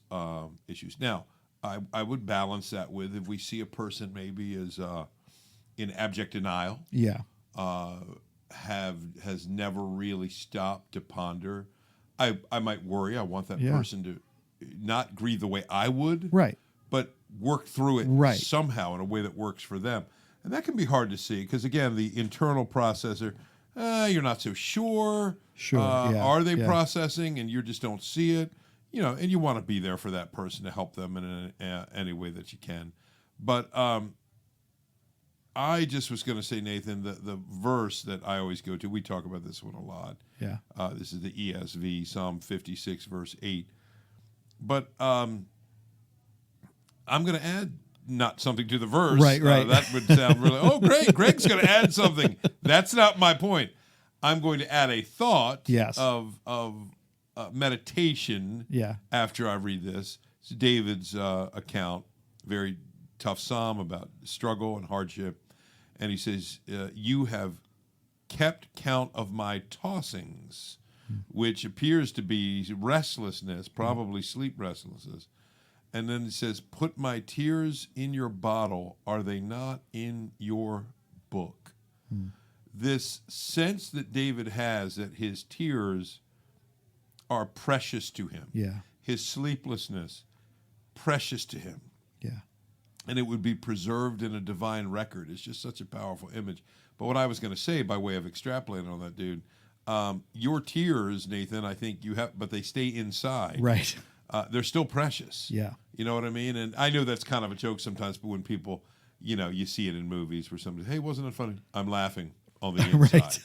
issues. Now, I would balance that with, if we see a person maybe is in abject denial, has never really stopped to ponder, I might worry. I want that person to not grieve the way I would, right, but work through it somehow in a way that works for them. And that can be hard to see because, again, the internal processor, you're not so sure. Are they processing, and you just don't see it? And you want to be there for that person to help them in any way that you can. But I just was going to say, Nathan, the verse that I always go to, we talk about this one a lot. Yeah. This is the ESV, Psalm 56, verse 8. But I'm going to add not something to the verse. Right. That would sound really, great, Greg's going to add something. That's not my point. I'm going to add a thought of meditation after I read this. It's David's account, very tough psalm about struggle and hardship. And he says, you have kept count of my tossings, which appears to be restlessness, probably sleep restlessness. And then it says, put my tears in your bottle. Are they not in your book? This sense that David has that his tears are precious to him. Yeah. His sleeplessness, precious to him. Yeah. And it would be preserved in a divine record. It's just such a powerful image. But what I was going to say, by way of extrapolating on that, dude, your tears, Nathan, I think you have, but they stay inside. Right. They're still precious. Yeah. You know what I mean? And I know that's kind of a joke sometimes, but when people, you see it in movies where somebody, hey, wasn't it funny? I'm laughing on the inside.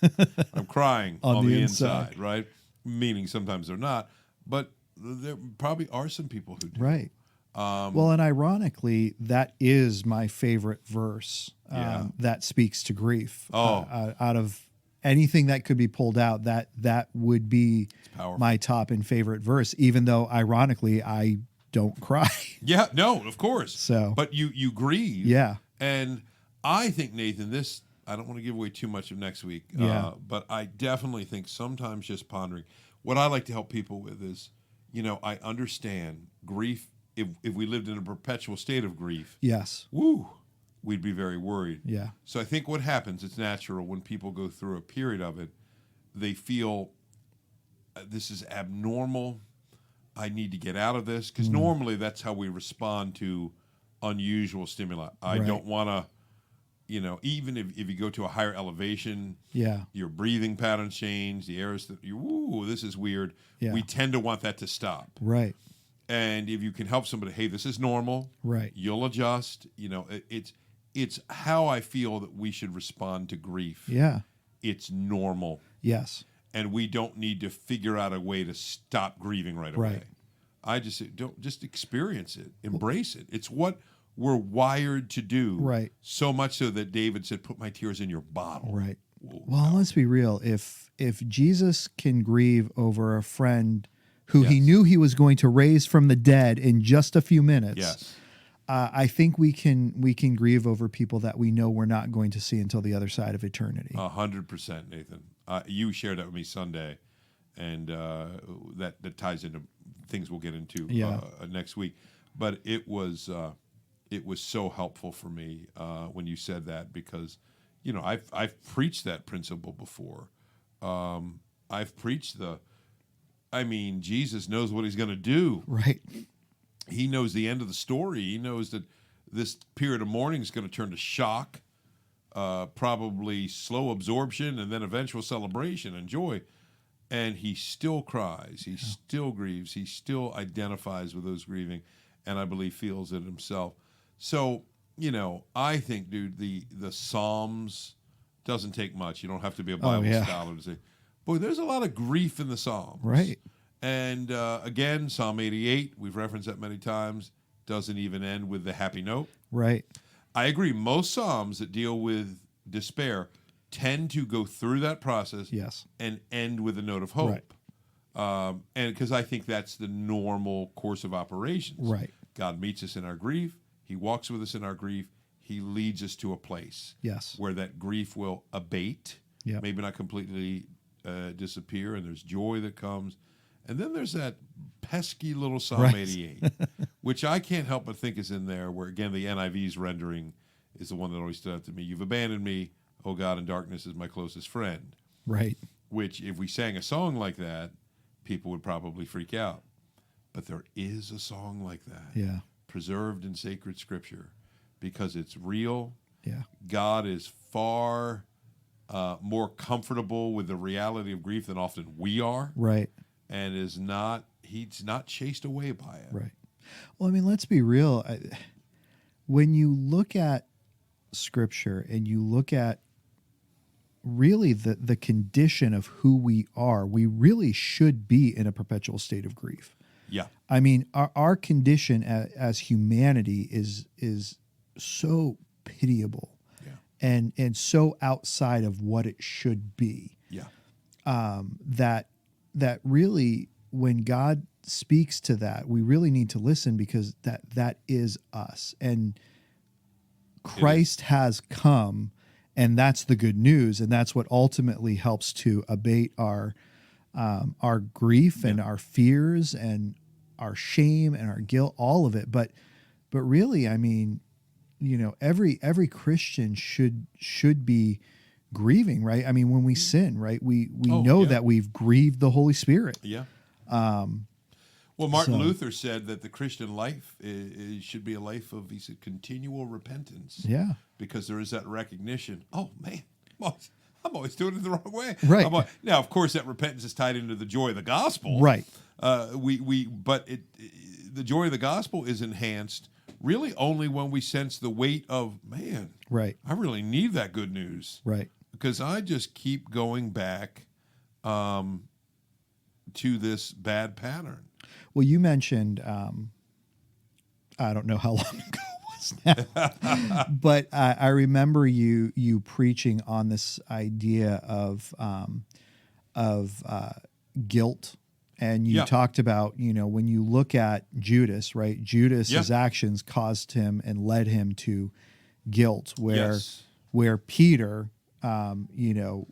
I'm crying on the inside, right? Meaning sometimes they're not. But there probably are some people who do. Right. Well, and ironically, that is my favorite verse that speaks to grief. Out of anything that could be pulled out, that would be my top and favorite verse, even though, ironically, I don't cry. Yeah, no, of course. So, but you grieve. Yeah. And I think, Nathan, this, I don't want to give away too much of next week, but I definitely think sometimes just pondering, what I like to help people with is, I understand grief. If we lived in a perpetual state of grief, yes, we'd be very worried. Yeah. So I think what happens, it's natural when people go through a period of it, they feel this is abnormal. I need to get out of this, because normally that's how we respond to unusual stimuli. I don't want to, even if you go to a higher elevation, your breathing patterns change, the air is, this is weird. Yeah. We tend to want that to stop. Right. And if you can help somebody, hey, this is normal. Right. You'll adjust. It's how I feel that we should respond to grief. Yeah. It's normal. Yes. And we don't need to figure out a way to stop grieving right away. Right. I just say, don't just experience it, embrace it. It's what we're wired to do. Right. So much so that David said, "Put my tears in your bottle." Right. Well, let's be real. If Jesus can grieve over a friend who he knew he was going to raise from the dead in just a few minutes, I think we can grieve over people that we know we're not going to see until the other side of eternity. 100%, Nathan. You shared that with me Sunday, and that ties into things we'll get into next week. But it was so helpful for me when you said that, because I've preached that principle before. I've preached Jesus knows what he's going to do. Right. He knows the end of the story. He knows that this period of mourning is going to turn to shock, probably slow absorption, and then eventual celebration and joy. And he still cries. He still grieves. He still identifies with those grieving, and I believe feels it himself. So, I think, dude, the Psalms doesn't take much. You don't have to be a Bible scholar to say, boy, there's a lot of grief in the Psalms. Right. And again, Psalm 88, we've referenced that many times, doesn't even end with the happy note. Right. I agree. Most Psalms that deal with despair tend to go through that process and end with a note of hope. Right. And because I think that's the normal course of operations. Right. God meets us in our grief. He walks with us in our grief. He leads us to a place where that grief will abate, maybe not completely disappear, and there's joy that comes. And then there's that pesky little Psalm 88, which I can't help but think is in there, where, again, the NIV's rendering is the one that always stood out to me. You've abandoned me, O God, and darkness is my closest friend. Right. Which, if we sang a song like that, people would probably freak out. But there is a song like that, preserved in sacred scripture, because it's real. Yeah. God is far more comfortable with the reality of grief than often we are. Right. And he's not chased away by it. Right. Well, let's be real. When you look at Scripture and you look at really the condition of who we are, we really should be in a perpetual state of grief. Yeah. Our condition as humanity is so pitiable and so outside of what it should be. Yeah. That really, when God speaks to that, we really need to listen, because that is us. And Christ has come, and that's the good news, and that's what ultimately helps to abate our grief and our fears and our shame and our guilt, all of it. But really, every Christian should be grieving, right? When we sin, right, we know that we've grieved the Holy Spirit. Yeah. Well, Martin Luther said that the Christian life should be a life of, he said, continual repentance. Yeah. Because there is that recognition. Oh man, I'm always doing it the wrong way. Right. Now, of course, that repentance is tied into the joy of the gospel. Right. But the joy of the gospel is enhanced really only when we sense the weight of, man, right, I really need that good news. Right. Because I just keep going back to this bad pattern. Well, you mentioned I don't know how long ago it was now, but I remember you preaching on this idea of guilt. And you talked about, when you look at Judas, right? Judas's actions caused him and led him to guilt, where Peter,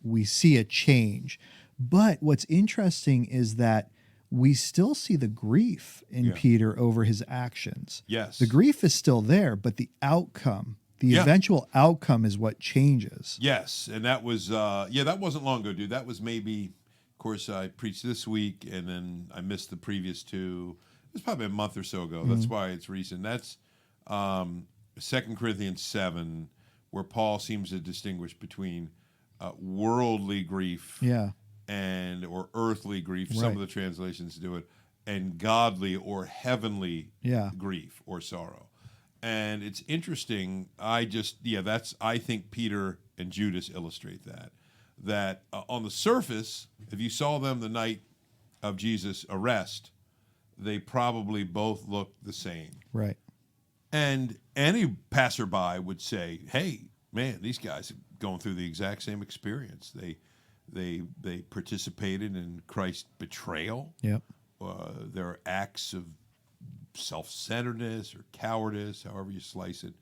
we see a change. But what's interesting is that we still see the grief in Peter over his actions. Yes. The grief is still there, but the outcome, the eventual outcome is what changes. Yes. And that was, that wasn't long ago, dude. That was maybe, of course, I preached this week and then I missed the previous two. It was probably a month or so ago. Mm-hmm. That's why it's recent. That's 2 Corinthians 7, where Paul seems to distinguish between worldly grief or earthly grief. Right. Some of the translations do it, and godly or heavenly grief or sorrow. And it's interesting. I think Peter and Judas illustrate that on the surface, if you saw them the night of Jesus' arrest, they probably both looked the same. Right. And any passerby would say, hey, man, these guys are going through the exact same experience. They participated in Christ's betrayal. Yep. There are acts of self-centeredness or cowardice, however you slice it,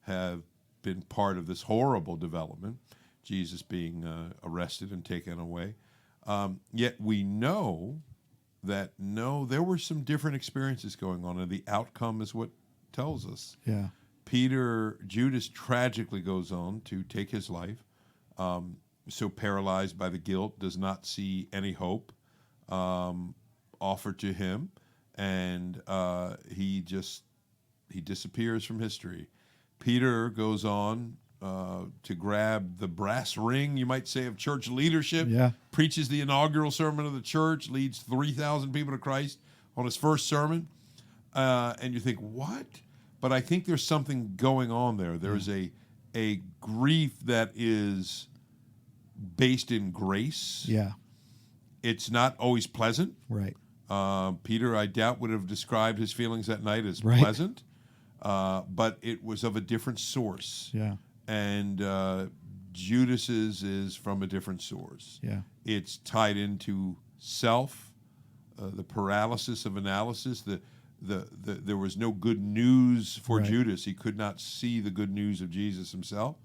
have been part of this horrible development, Jesus being arrested and taken away. Yet we know that, there were some different experiences going on, and the outcome is what tells us. Yeah. Judas tragically goes on to take his life, so paralyzed by the guilt, does not see any hope offered to him, and he disappears from history. Peter goes on to grab the brass ring, you might say, of church leadership, preaches the inaugural sermon of the church, leads 3,000 people to Christ on his first sermon, and you think, what? But I think there's something going on there. There's a grief that is based in grace. Yeah. It's not always pleasant. Right. Peter, I doubt, would have described his feelings that night as pleasant, but it was of a different source. Yeah. And Judas's is from a different source. Yeah. It's tied into self, the paralysis of analysis, there was no good news for Judas. He could not see the good news of Jesus himself.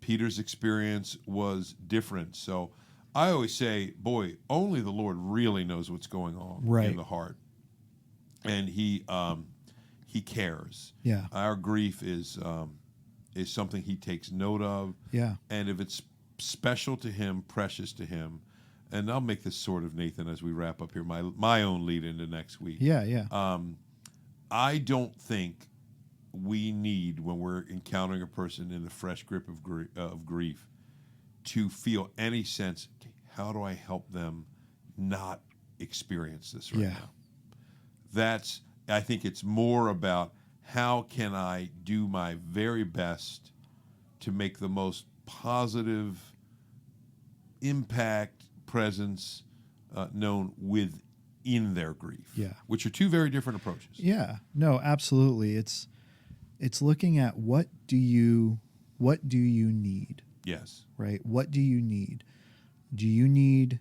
Peter's experience was different. So I always say, boy, only the Lord really knows what's going on in the heart. And he cares. Yeah. Our grief is something he takes note of. Yeah. And if it's special to him, precious to him, and I'll make this sort of, Nathan, as we wrap up here, my own lead into next week. Yeah. I don't think we need, when we're encountering a person in the fresh grip of grief, to feel any sense, okay, how do I help them not experience this right now? I think it's more about how can I do my very best to make the most positive impact, presence known within their grief, which are two very different approaches. Yeah, no, absolutely. It's looking at what do you need? Yes. Right. What do you need? Do you need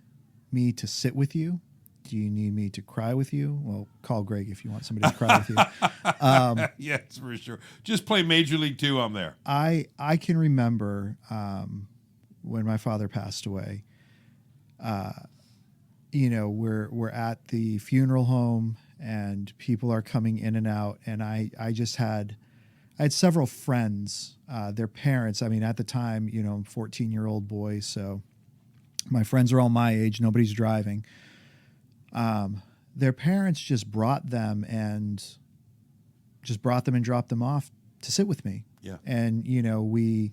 me to sit with you? Do you need me to cry with you? Well, call Greg if you want somebody to cry with you. Yes, for sure. Just play Major League 2. I'm there. I can remember when my father passed away. We're at the funeral home and people are coming in and out, and I had several friends, their parents. I mean, at the time, I'm a 14-year-old boy, so my friends are all my age. Nobody's driving. Their parents just brought them and dropped them off to sit with me. Yeah. And we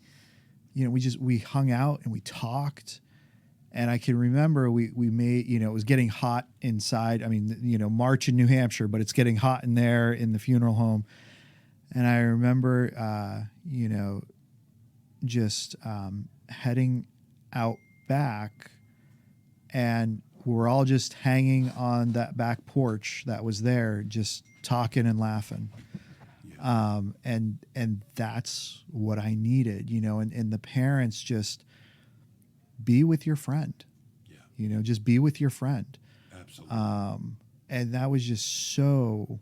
hung out and we talked. And I can remember we made, it was getting hot inside. I mean, March in New Hampshire, but it's getting hot in there in the funeral home. And I remember, just heading out back, and who were all just hanging on that back porch that was there, just talking and laughing. Yeah. And that's what I needed, you know, and the parents just be with your friend, Yeah. you know, just be with your friend. Absolutely. And that was just so,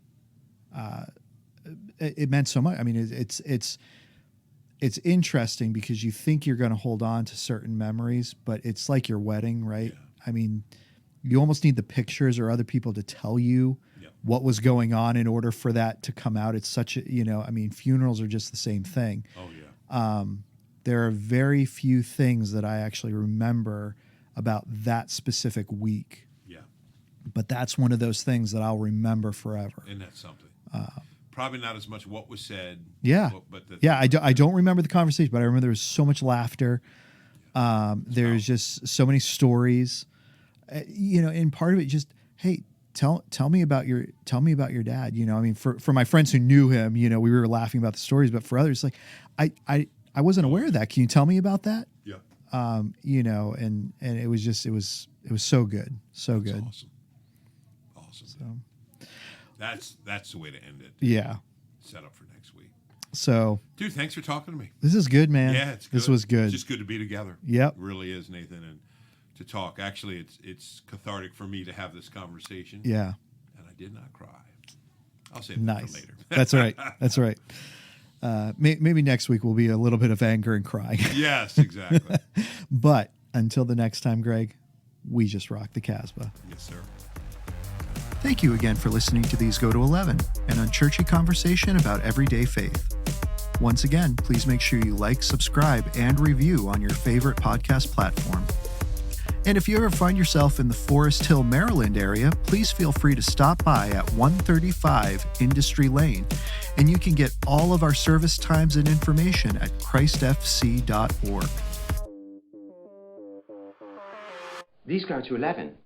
it meant so much. I mean, it's interesting because you think you're going to hold on to certain memories, but it's like your wedding, right? Yeah. I mean, you almost need the pictures or other people to tell you what was going on in order for that to come out. It's such a, you know, I mean, funerals are just the same thing. Oh yeah. There are very few things that I actually remember about that specific week. Yeah. But that's one of those things that I'll remember forever. And that's something. Probably not as much what was said. Yeah. I don't remember the conversation, but I remember there was so much laughter. There's just so many stories, you know, and part of it just, hey, tell me about your dad. You know, I mean, for my friends who knew him, you know, we were laughing about the stories, but for others, like, I wasn't aware of that. Can you tell me about that? Yeah. You know, and it was just, it was so good. So That's good. Awesome. So That's the way to end it. yeah. Set up for next week. So, Dude, thanks for talking to me. this is good, man. Yeah, it's good. This was good. It's just good to be together. Yep. It really is, Nathan, and to talk. Actually, it's cathartic for me to have this conversation. Yeah. And I did not cry. I'll save that Nice. for later. That's right. That's right. Maybe next week will be a little bit of anger and crying. Yes, exactly. But until the next time, Greg, we just rock the Casbah. Yes, sir. Thank you again for listening to These Go to 11, an unchurchy conversation about everyday faith. Once again, please make sure you like, subscribe, and review on your favorite podcast platform. And if you ever find yourself in the Forest Hill, Maryland area, please feel free to stop by at 135 Industry Lane, and you can get all of our service times and information at christfc.org. These go to 11.